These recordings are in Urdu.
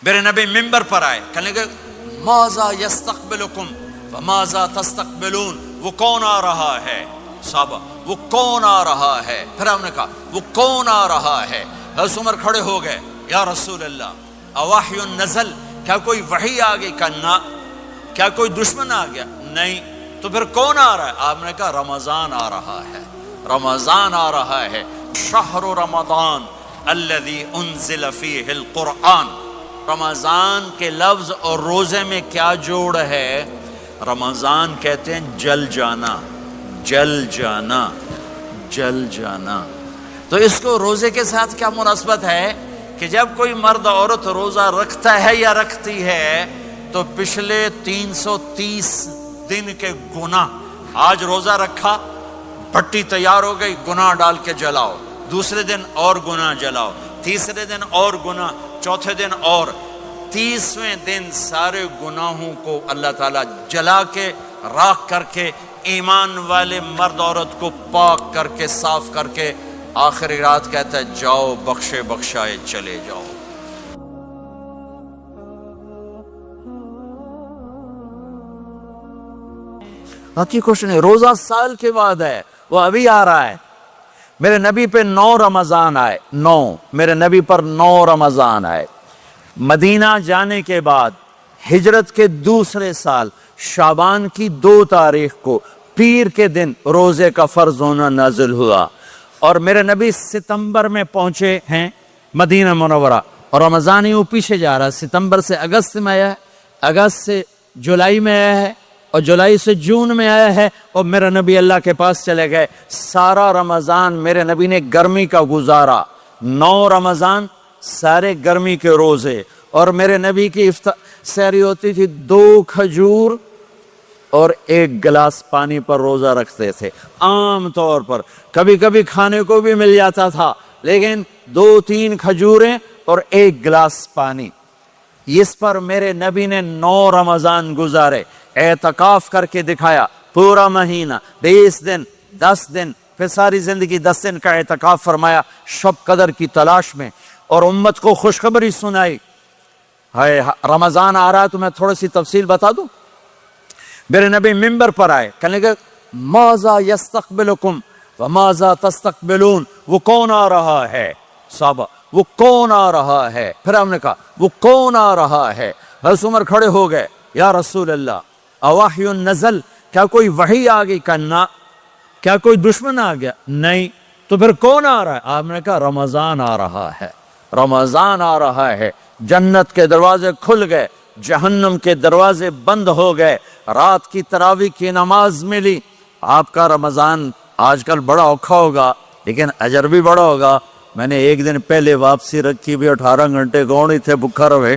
میرے نبی ممبر پر آئے، کہنے لگے ماذا یستقبلکم وماذا تستقبلون، وہ کون آ رہا ہے؟ صحابہ وہ کون آ رہا ہے؟ پھر ہم نے کہا وہ کون آ رہا ہے؟ حضرت عمر کھڑے ہو گئے، یا رسول اللہ اواحی نزل، کیا کوئی وحی آ گئی؟ کہا نہ۔ کیا کوئی دشمن آ گیا؟ نہیں۔ تو پھر کون آ رہا ہے؟ آپ نے کہا رمضان آ رہا ہے، رمضان آ رہا ہے۔ شہر رمضان الذی انزل فیہ القرآن، رمضان کے لفظ اور روزے میں کیا جوڑ ہے؟ رمضان کہتے ہیں جل جانا، جل جانا، جل جانا۔ تو اس کو روزے کے ساتھ کیا مناسبت ہے کہ جب کوئی مرد عورت روزہ رکھتا ہے یا رکھتی ہے تو پچھلے 330 دن کے گناہ، آج روزہ رکھا، بھٹی تیار ہو گئی، گناہ ڈال کے جلاؤ، دوسرے دن اور گناہ جلاؤ، تیسرے دن اور گناہ، چوتھے دن اور، 30ویں دن سارے گناہوں کو اللہ تعالیٰ جلا کے راکھ کر کے ایمان والے مرد عورت کو پاک کر کے صاف کر کے آخری رات کہتا ہے جاؤ بخشے بخشائے چلے جاؤ۔ باقی کچھ نہیں، روزہ سال کے بعد ہے، وہ ابھی آ رہا ہے۔ میرے نبی پہ 9 رمضان آئے، 9 میرے نبی پر 9 رمضان آئے۔ مدینہ جانے کے بعد ہجرت کے دوسرے سال شعبان کی 2 تاریخ کو پیر کے دن روزے کا فرض ہونا نازل ہوا، اور میرے نبی ستمبر میں پہنچے ہیں مدینہ منورہ، اور رمضان ہی وہ پیچھے جا رہا ہے، ستمبر سے اگست میں آیا ہے، اگست سے جولائی میں آیا ہے، اور جولائی سے جون میں آیا ہے، اور میرے نبی اللہ کے پاس چلے گئے۔ سارا رمضان میرے نبی نے گرمی کا گزارا، 9 رمضان سارے گرمی کے روزے، اور میرے نبی کی سحری ہوتی تھی 2 کھجور اور 1 گلاس پانی پر روزہ رکھتے تھے عام طور پر، کبھی کبھی کھانے کو بھی مل جاتا تھا، لیکن 2-3 کھجوریں اور 1 گلاس پانی، اس پر میرے نبی نے 9 رمضان گزارے، اعتکاف کر کے دکھایا، پورا مہینہ 20 دن 10 دن، پھر ساری زندگی 10 دن کا اعتکاف فرمایا شب قدر کی تلاش میں، اور امت کو خوشخبری سنائی۔ رمضان آ رہا ہے تو میں تھوڑی سی تفصیل بتا دوں۔ میرے نبی ممبر پر آئے، کہنے لگے ماذا یستقبلکم وماذا تستقبلون، وہ کون آ رہا ہے؟ صحابہ وہ کون آ رہا ہے؟ پھر ہم نے کہا وہ کون آ رہا ہے؟ حضرت عمر کھڑے ہو گئے، یا رسول اللہ اواحی نزل، کیا کوئی وحی آ گئی؟ کہا نہ۔ کیا کوئی دشمن آ گیا؟ نہیں۔ تو پھر کون آ رہا ہے؟ آپ نے کہا رمضان آ رہا ہے، رمضان آ رہا ہے۔ جنت کے دروازے کھل گئے، جہنم کے دروازے بند ہو گئے، رات کی تراویح کی نماز ملی۔ آپ کا رمضان آج کل بڑا اوکھا ہوگا لیکن اجر بھی بڑا ہوگا۔ میں نے 1 دن پہلے واپسی رکھی بھی، 18 گھنٹے گون ہی تھے بکھا رہے۔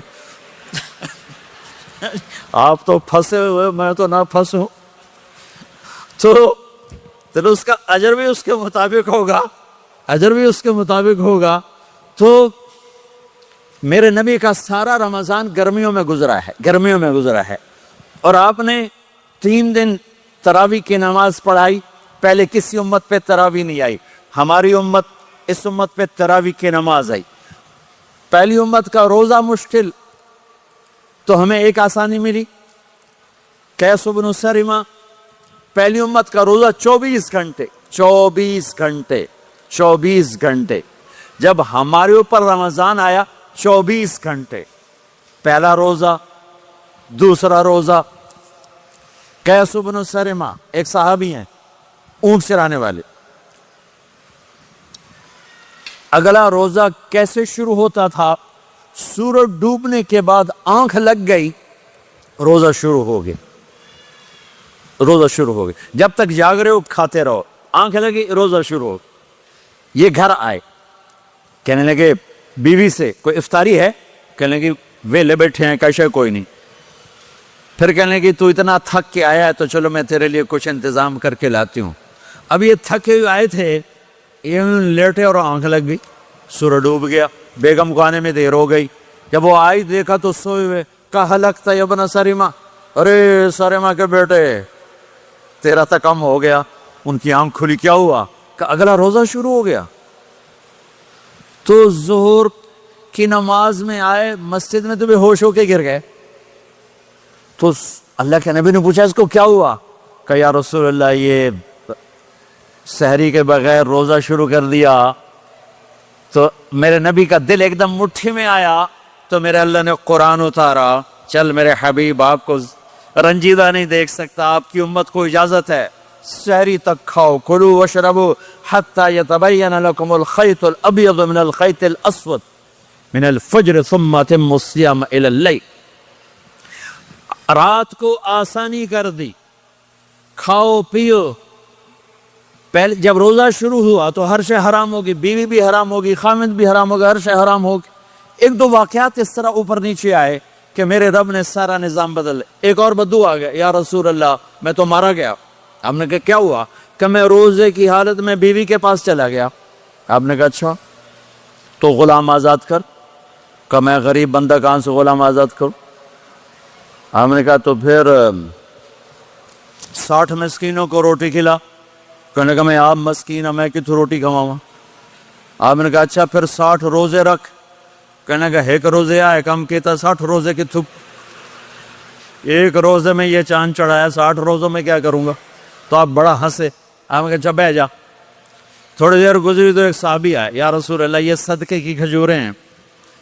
آپ تو پھنسے ہوئے، میں تو نہ پھنسوں، تو اس کا اجر بھی اس کے مطابق ہوگا، اجر بھی اس کے مطابق ہوگا۔ تو میرے نبی کا سارا رمضان گرمیوں میں گزرا ہے، گرمیوں میں گزرا ہے، اور آپ نے 3 دن تراویح کی نماز پڑھائی۔ پہلے کسی امت پہ تراویح نہیں آئی، ہماری امت، اس امت پہ تراویح کی نماز آئی۔ پہلی امت کا روزہ مشکل، تو ہمیں ایک آسانی ملی، قیس بن سرمہ۔ پہلی امت کا روزہ 24 گھنٹے، 24 گھنٹے، 24 گھنٹے۔ جب ہمارے اوپر رمضان آیا 24 گھنٹے، پہلا روزہ، دوسرا روزہ۔ قیس بن سرمہ ایک صحابی ہیں، اونٹ چرانے والے۔ اگلا روزہ کیسے شروع ہوتا تھا؟ سورج ڈوبنے کے بعد آنکھ لگ گئی، روزہ شروع ہو گیا، روزہ شروع ہو گیا۔ جب تک جاگ رہے ہو کھاتے رہو، آنکھ لگی روزہ شروع ہو گیا۔ یہ گھر آئے، کہنے لگے بیوی سے کوئی افطاری ہے؟ کہنے لگے ویلے بیٹھے ہیں، کیسے کوئی نہیں۔ پھر کہنے لگے تو اتنا تھک کے آیا ہے تو چلو میں تیرے لیے کچھ انتظام کر کے لاتی ہوں۔ اب یہ تھکے ہوئے آئے تھے، یہ لیٹے اور آنکھ لگ گئی، سورج ڈوب گیا، بیگم کو آنے میں دیر ہو گئی۔ جب وہ آئی دیکھا تو سوئے ہوئے، کہا لگتا ہے ابن سرمہ، ارے سرمہ کے بیٹے تیرا تو کم ہو گیا۔ ان کی آنکھ کھلی، کیا ہوا؟ کہ اگلا روزہ شروع ہو گیا۔ تو ظہر کی نماز میں آئے مسجد میں تو بے ہوش ہو کے گر گئے. تو اللہ کے نبی نے پوچھا اس کو کیا ہوا؟ کہ یا رسول اللہ یہ سحری کے بغیر روزہ شروع کر دیا. تو میرے نبی کا دل ایک دم مٹھی میں آیا. تو میرے اللہ نے قرآن اتارا، چل میرے حبیب آپ کو رنجیدہ نہیں دیکھ سکتا، آپ کی امت کو اجازت ہے سحری تک کھاؤ، کلوا واشربوا حتی یتبین لکم الخیط الابیض من الخیط الاسود من الفجر ثم اتموا الصیام الی اللیل. رات کو آسانی کر دی، کھاؤ پیو. پہلے جب روزہ شروع ہوا تو ہر شے حرام ہوگی، بیوی بھی حرام ہوگی، خامد بھی حرام ہوگا، ہر شے حرام ہوگی. ایک دو واقعات اس طرح اوپر نیچے آئے کہ میرے رب نے سارا نظام بدل. ایک اور بدو آ گیا، یا رسول اللہ میں تو مارا گیا. ہم نے کہا کیا ہوا؟ کہ میں روزے کی حالت میں بیوی کے پاس چلا گیا. آپ نے کہا اچھا تو غلام آزاد کر. کہ میں غریب بندہ کہاں سے غلام آزاد کروں؟ ہم نے کہا تو پھر 60 مسکینوں کو روٹی کھلا. کہنے کا میں آپ مسکین میں کتوں روٹی کھواؤں؟ آپ نے کہا اچھا پھر 60 روزے رکھ. کہنے کا ایک روزے آئے کم کیتا 60 روزے کی تھپ. ایک روزے میں یہ چاند چڑھایا، 60 روزوں میں کیا کروں گا؟ تو آپ بڑا ہنسے. آپ نے کہا اچھا بیٹھ جا. تھوڑی دیر گزری تو ایک صحابی آئے، یا رسول اللہ یہ صدقے کی کھجوریں ہیں.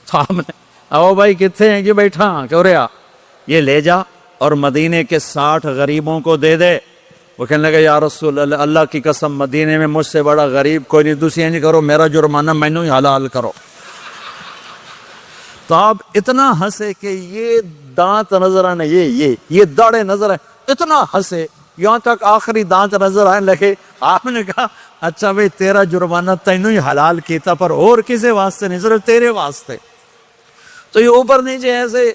تو آپ نے او بھائی کتنے ہیں؟ کہ بیٹھا کیوں رہا، یہ لے جا اور مدینے کے 60 غریبوں کو دے دے. وہ کہنے لگا یا رسول اللہ اللہ کی قسم مدینے میں مجھ سے بڑا غریب کوئی نہیں، دوسری نہیں کرو، میرا جرمانہ مینوں ہی حلال کرو. تو آپ اتنا ہنسے کہ یہ دانت نظر آنے، یہ داڑے نظر آئے، اتنا ہنسے یہاں تک آخری دانت نظر آنے لگے. آپ نے کہا اچھا بھئی تیرا جرمانہ تینوں ہی حلال کیتا، پر اور کسی واسطے نہیں، صرف تیرے واسطے. تو یہ اوپر نیچے ایسے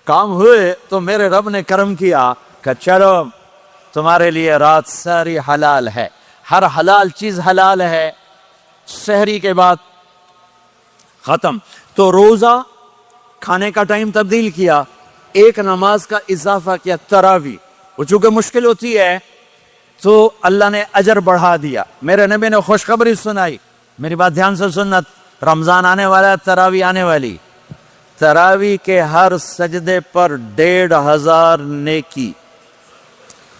کام ہوئے تو میرے رب نے کرم کیا کہ چلو تمہارے لیے رات ساری حلال ہے، ہر حلال چیز حلال ہے. سحری کے بعد ختم. تو روزہ کھانے کا ٹائم تبدیل کیا، ایک نماز کا اضافہ کیا، تراویح. وہ چونکہ مشکل ہوتی ہے تو اللہ نے اجر بڑھا دیا. میرے نبی نے خوشخبری سنائی، میری بات دھیان سے سننا، رمضان آنے والا ہے، تراویح آنے والی. تراویح کے ہر سجدے پر 1500 نیکی،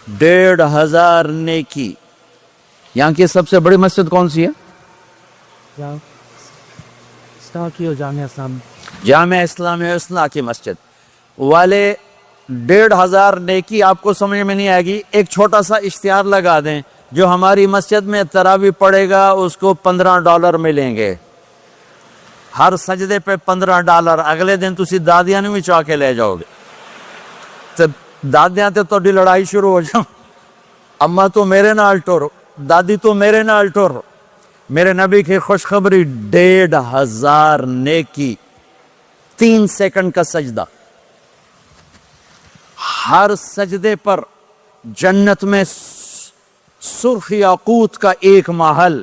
1500 نیکی. یہاں کی سب سے بڑی مسجد کون سی ہے؟ جامعہ اسلامیہ اصلاح کی مسجد والے. 1500 نیکی آپ کو سمجھ میں نہیں آئے گی. ایک چھوٹا سا اشتہار لگا دیں، جو ہماری مسجد میں تراویح پڑے گا اس کو $15 ملیں گے ہر سجدے پہ. $15. اگلے دن تسی دادیاں نے بھی چاہ کے لے جاؤ گے. تو دادیاں تے تو لڑائی شروع ہو جاؤ، اماں تو میرے نال ٹور، دادی تو میرے نال ٹور. میرے نبی کی خوشخبری 1500 نیکی، 3 سیکنڈ کا سجدہ. ہر سجدے پر جنت میں سرخ یاقوت کا ایک محل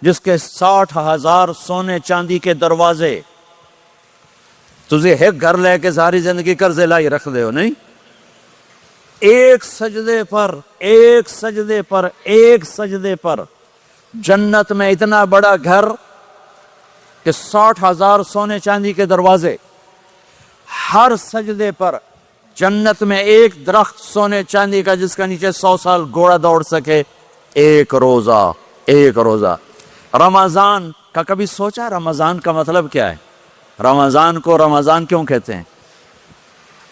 جس کے 60,000 سونے چاندی کے دروازے. تجھے ایک گھر لے کے ساری زندگی قرضے لائی رکھ دے ہو نہیں. ایک سجدے پر جنت میں اتنا بڑا گھر کہ 60,000 سونے چاندی کے دروازے. ہر سجدے پر جنت میں ایک درخت سونے چاندی کا جس کا نیچے 100 سال گھوڑا دوڑ سکے. ایک روزہ. رمضان کا کبھی سوچا رمضان کا مطلب کیا ہے؟ رمضان کو رمضان کیوں کہتے ہیں؟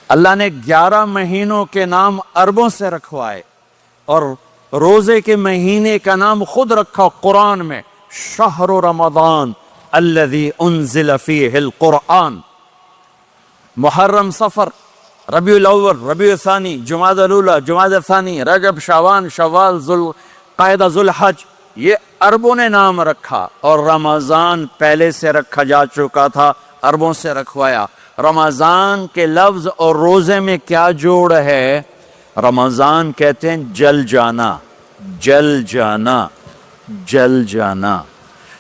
اللہ نے 11 مہینوں کے نام عربوں سے رکھوائے اور روزے کے مہینے کا نام خود رکھا قرآن میں، شہر رمضان الذی انزل فیہ القرآن. محرم، صفر، ربیع الاول، ربیع الثانی، جمادی الاولی، جمادی الثانی، رجب، شعبان، شوال، ذوالقعدہ، ذوالحج، یہ عربوں نے نام رکھا. اور رمضان پہلے سے رکھا جا چکا تھا، عربوں سے رکھوایا. رمضان کے لفظ اور روزے میں کیا جوڑ ہے؟ رمضان کہتے ہیں جل جانا.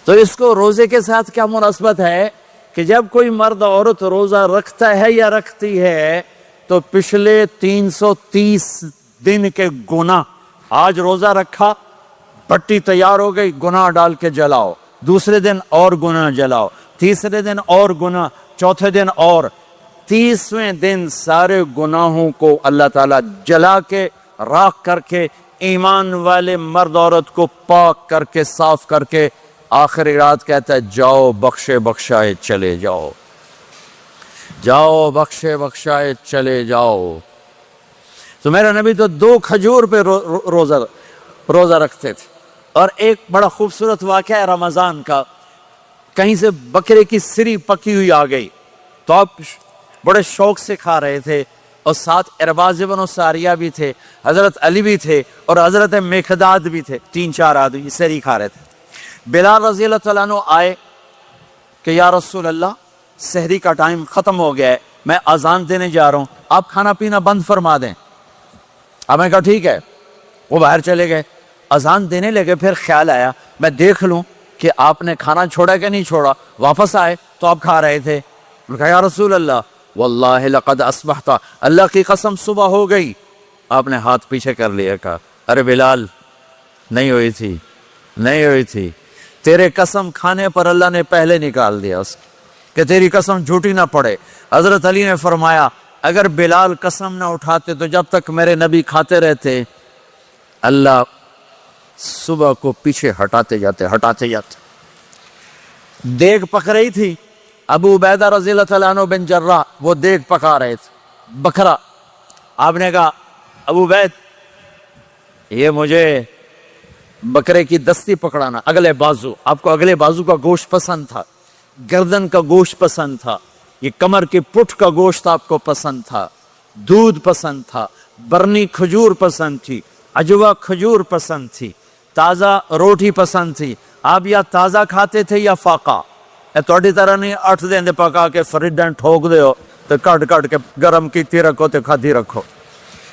تو اس کو روزے کے ساتھ کیا مناسبت ہے کہ جب کوئی مرد عورت روزہ رکھتا ہے یا رکھتی ہے تو پچھلے 330 دن کے گناہ، آج روزہ رکھا، پٹی تیار ہو گئی، گناہ ڈال کے جلاؤ، دوسرے دن اور گناہ جلاؤ، تیسرے دن اور گناہ، چوتھے دن اور، 30ویں دن سارے گناہوں کو اللہ تعالیٰ جلا کے راکھ کر کے ایمان والے مرد عورت کو پاک کر کے صاف کر کے آخری رات کہتا ہے جاؤ بخشے بخشائے چلے جاؤ، جاؤ بخشے بخشائے چلے جاؤ۔ تو میرا نبی تو 2 کھجور پہ روزہ رکھتے تھے۔ اور ایک بڑا خوبصورت واقعہ ہے رمضان کا، کہیں سے بکرے کی سری پکی ہوئی آ گئی تو آپ بڑے شوق سے کھا رہے تھے، اور ساتھ ارباز بن ساریہ بھی تھے، حضرت علی بھی تھے اور حضرت مقداد بھی تھے، 3-4 آدمی سری کھا رہے تھے۔ بلال رضی اللہ تعالیٰ عنہ آئے کہ یا رسول اللہ سحری کا ٹائم ختم ہو گیا ہے، میں اذان دینے جا رہا ہوں، آپ کھانا پینا بند فرما دیں۔ اب میں کہا ٹھیک ہے، وہ باہر چلے گئے، اذان دینے لگے، پھر خیال آیا میں دیکھ لوں کہ آپ نے کھانا چھوڑا کہ نہیں چھوڑا، واپس آئے تو آپ کھا رہے تھے۔ میں کہا یا رسول اللہ واللہ لقد اصبحت، اللہ کی قسم صبح ہو گئی۔ آپ نے ہاتھ پیچھے کر لیا، کہا ارے بلال نہیں ہوئی تھی، نہیں ہوئی تھی، تیرے قسم کھانے پر اللہ نے پہلے نکال دیا اس کہ تیری قسم جھوٹی نہ پڑے۔ حضرت علی نے فرمایا اگر بلال قسم نہ اٹھاتے تو جب تک میرے نبی کھاتے رہتے اللہ صبح کو پیچھے ہٹاتے جاتے۔ دیگ پک رہی تھی، ابو عبیدہ رضی اللہ تعالیٰ عنہ بن جراح وہ دیگ پکا رہے تھے، بکرا۔ آپ نے کہا ابو عبید یہ مجھے بکرے کی دستی پکڑانا، اگلے بازو، آپ کو اگلے بازو کا گوشت پسند تھا، گردن کا گوشت پسند تھا، یہ کمر کی پٹھ کا گوشت آپ کو پسند تھا، دودھ پسند تھا، برنی کھجور پسند تھی، عجوا کھجور پسند تھی، تازہ روٹی پسند تھی۔ آپ یا تازہ کھاتے تھے یا فاقہ، توڑی طرح نہیں 8 دن پکا کے فریڈن ٹھوک دے ہو تو کٹ کے گرم کیتی رکھو تو کھاتی رکھو،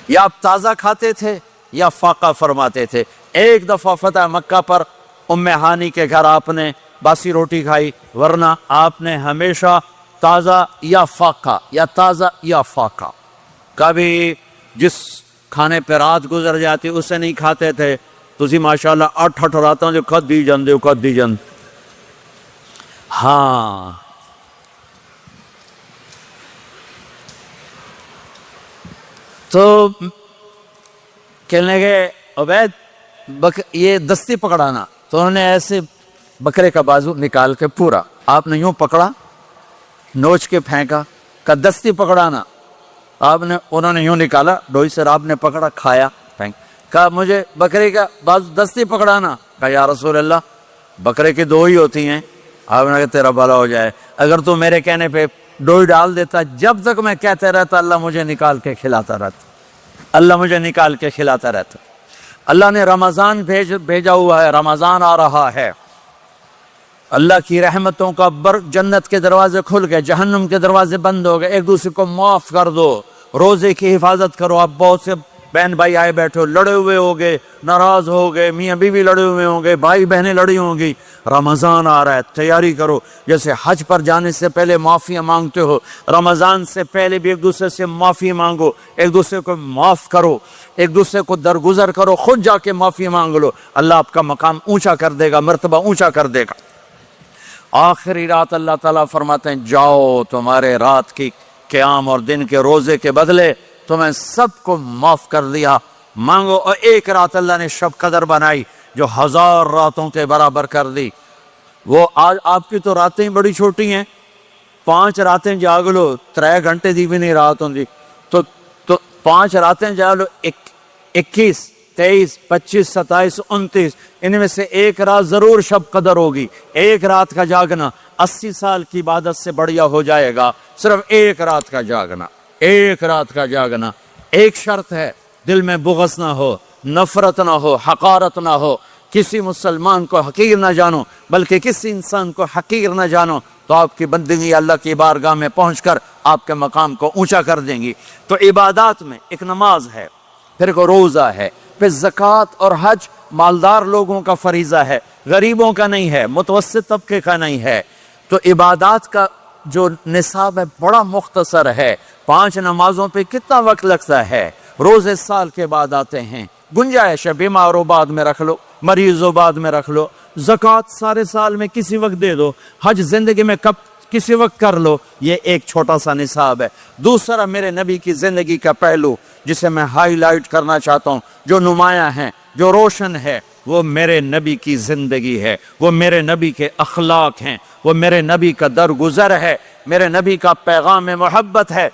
یا آپ تازہ کھاتے تھے یا فاقہ فرماتے تھے۔ ایک دفعہ فتح مکہ پر ام ہانی کے گھر آپ نے باسی روٹی کھائی، ورنہ آپ نے ہمیشہ تازہ یا فاقہ یا تازہ یا فاقہ، کبھی جس کھانے پہ رات گزر جاتی اسے نہیں کھاتے تھے۔ تسی ماشاءاللہ 8 راتوں جو کھدی جان۔ ہاں تو کہنے لگے عبید یہ دستی پکڑانا، تو انہوں نے ایسے بکرے کا بازو نکال کے پورا آپ نے یوں پکڑا، نوچ کے پھینکا، کہ دستی پکڑانا، انہوں نے یوں نکالا ڈوئی سے، آپ نے پکڑا کھایا پھینک، کہا مجھے بکرے کا بازو دستی پکڑانا، کہا یا رسول اللہ بکرے کی 2 ہی ہوتی ہیں۔ آپ نے کہا تیرا بھلا ہو جائے، اگر تو میرے کہنے پہ ڈوئی ڈال دیتا، جب تک میں کہتے رہتا اللہ مجھے نکال کے کھلاتا رہتا، اللہ مجھے نکال کے کھلاتا رہتا۔ اللہ نے رمضان بھیجا ہوا ہے، رمضان آ رہا ہے، اللہ کی رحمتوں کا جنت کے دروازے کھل گئے، جہنم کے دروازے بند ہو گئے، ایک دوسرے کو معاف کر دو، روزے کی حفاظت کرو۔ آپ بہت سے بہن بھائی آئے بیٹھے ہو، لڑے ہوئے ہوگے، ناراض ہو گئے، میاں بیوی لڑے ہوئے ہوں گے، بھائی بہنیں لڑی ہوں گی، رمضان آ رہا ہے، تیاری کرو۔ جیسے حج پر جانے سے پہلے معافیاں مانگتے ہو، رمضان سے پہلے بھی ایک دوسرے سے معافی مانگو، ایک دوسرے کو معاف کرو، ایک دوسرے کو درگزر کرو، خود جا کے معافی مانگ لو، اللہ آپ کا مقام اونچا کر دے گا، مرتبہ اونچا کر دے گا۔ آخری رات اللہ تعالیٰ فرماتے ہیں جاؤ، تمہارے رات کی قیام اور دن کے روزے کے بدلے تمہیں سب کو معاف کر دیا، مانگو۔ اور ایک رات اللہ نے شب قدر بنائی جو 1000 راتوں کے برابر کر دی۔ وہ آج آپ کی تو راتیں بڑی چھوٹی ہیں، 5 راتیں جاگ لو، 3 گھنٹے دی بھی نہیں رات ہوں، تو 5 راتیں جاگ لو، 21 23 25 27 29، ان میں سے ایک رات ضرور شب قدر ہوگی۔ ایک رات کا جاگنا 80 سال کی عبادت سے بڑھیا ہو جائے گا، صرف ایک رات کا جاگنا، ایک رات کا جاگنا۔ ایک شرط ہے، دل میں بغض نہ ہو، نفرت نہ ہو، حقارت نہ ہو، کسی مسلمان کو حقیر نہ جانو، بلکہ کسی انسان کو حقیر نہ جانو، تو آپ کی بندگی اللہ کی بارگاہ میں پہنچ کر آپ کے مقام کو اونچا کر دیں گی۔ تو عبادات میں ایک نماز ہے، پھر ایک روزہ ہے، پھر زکوٰۃ اور حج مالدار لوگوں کا فریضہ ہے، غریبوں کا نہیں ہے، متوسط طبقے کا نہیں ہے۔ تو عبادات کا جو نصاب ہے بڑا مختصر ہے، 5 نمازوں پہ کتنا وقت لگتا ہے، روزے سال کے بعد آتے ہیں، گنجائش ہے، بیمار ہو بعد میں رکھ لو، مریض ہو بعد میں رکھ لو، زکوٰۃ سارے سال میں کسی وقت دے دو، حج زندگی میں کب کسی وقت کر لو، یہ ایک چھوٹا سا نصاب ہے۔ دوسرا میرے نبی کی زندگی کا پہلو جسے میں ہائی لائٹ کرنا چاہتا ہوں، جو نمایاں ہے، جو روشن ہے، وہ میرے نبی کی زندگی ہے، وہ میرے نبی کے اخلاق ہیں، وہ میرے نبی کا درگزر ہے، میرے نبی کا پیغام محبت ہے،